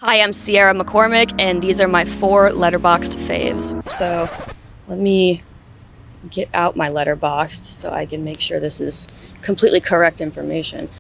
Hi, I'm Sierra McCormick, and these are my 4 Letterboxd faves. So let me get out my Letterboxd so I can make sure this is completely correct information.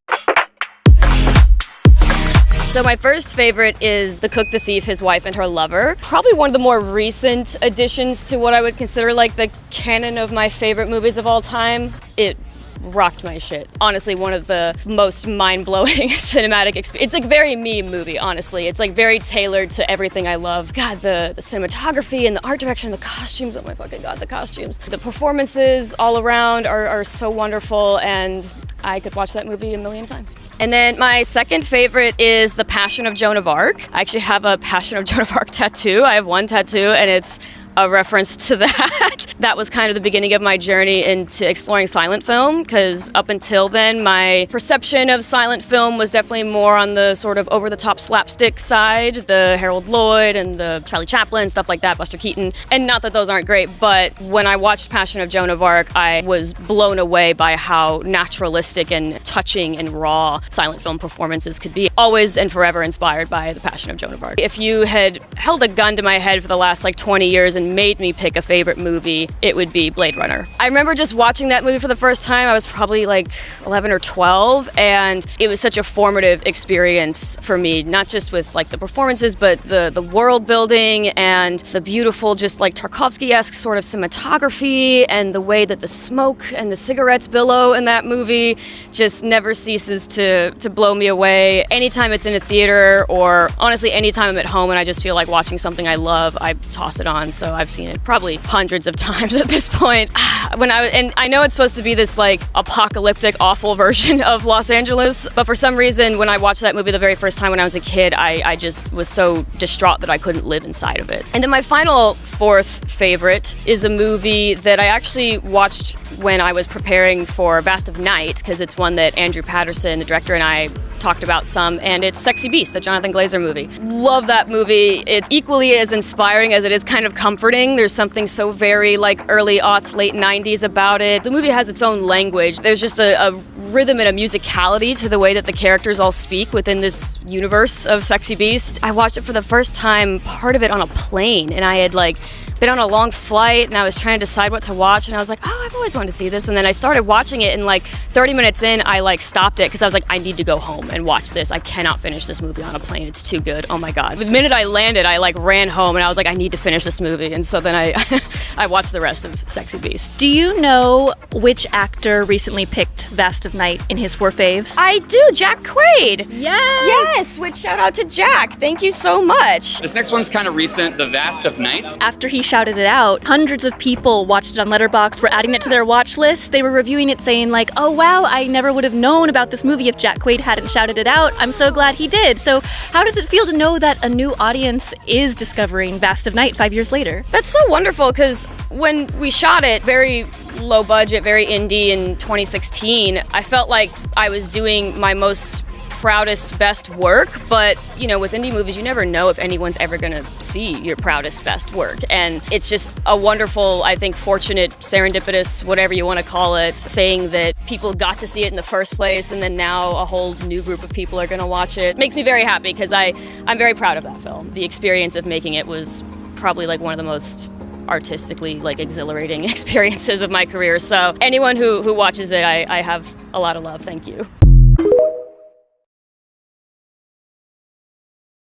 So my first favorite is The Cook, the Thief, His Wife, and Her Lover. Probably one of the more recent additions to what I would consider like the canon of my favorite movies of all time. It rocked my shit. Honestly, one of the most mind-blowing cinematic experiences. It's like very me movie, honestly. It's like very tailored to everything I love. God, the cinematography and the art direction, the costumes, oh my fucking god, the costumes. The performances all around are so wonderful, and I could watch that movie a million times. And then my second favorite is The Passion of Joan of Arc. I actually have a Passion of Joan of Arc tattoo. I have one tattoo, and it's a reference to that. That was kind of the beginning of my journey into exploring silent film, because up until then, my perception of silent film was definitely more on the sort of over-the-top slapstick side, the Harold Lloyd and the Charlie Chaplin, stuff like that, Buster Keaton. And not that those aren't great, but when I watched Passion of Joan of Arc, I was blown away by how naturalistic and touching and raw silent film performances could be. Always and forever inspired by The Passion of Joan of Arc. If you had held a gun to my head for the last 20 years and made me pick a favorite movie, it would be Blade Runner. I remember just watching that movie for the first time. I was probably 11 or 12, and it was such a formative experience for me, not just with the performances, but the world building and the beautiful, just Tarkovsky-esque sort of cinematography, and the way that the smoke and the cigarettes billow in that movie just never ceases to blow me away. Anytime it's in a theater, or honestly anytime I'm at home and I just feel like watching something I love, I toss it on. So I've seen it probably hundreds of times at this point. And I know it's supposed to be this apocalyptic, awful version of Los Angeles, but for some reason when I watched that movie the very first time when I was a kid, I just was so distraught that I couldn't live inside of it. And then my final 4th favorite is a movie that I actually watched when I was preparing for Vast of Night, because it's one that Andrew Patterson, the director, and I talked about some, and it's Sexy Beast, the Jonathan Glazer movie. Love that movie. It's equally as inspiring as it is kind of comforting. There's something so very early aughts, late 90s about it. The movie has its own language. There's just a rhythm and a musicality to the way that the characters all speak within this universe of Sexy Beast. I watched it for the first time, part of it on a plane, and I had been on a long flight, and I was trying to decide what to watch, and I was like, oh, I've always wanted to see this. And then I started watching it, and 30 minutes in, I stopped it because I was like, I need to go home and watch this. I cannot finish this movie on a plane. It's too good. Oh my god. The minute I landed, I ran home, and I was like, I need to finish this movie. And so then I I watched the rest of Sexy Beast. Do you know which actor recently picked Vast of Night in his 4 faves? I do. Jack Quaid. Yes. Which shout out to Jack. Thank you so much. This next one's kind of recent, The Vast of Night. After he shouted it out, hundreds of people watched it on Letterboxd, were adding it to their watch list. They were reviewing it saying oh wow, I never would have known about this movie if Jack Quaid hadn't shouted it out. I'm so glad he did. So how does it feel to know that a new audience is discovering Vast of Night 5 years later? That's so wonderful, because when we shot it, very low budget, very indie in 2016, I felt like I was doing my most proudest, best work, but with indie movies, you never know if anyone's ever gonna see your proudest, best work. And it's just a wonderful, I think, fortunate, serendipitous, whatever you want to call it, thing that people got to see it in the first place, and then now a whole new group of people are gonna watch it. Makes me very happy, because I'm very proud of that film. The experience of making it was probably one of the most artistically exhilarating experiences of my career. So anyone who watches it, I have a lot of love. Thank you.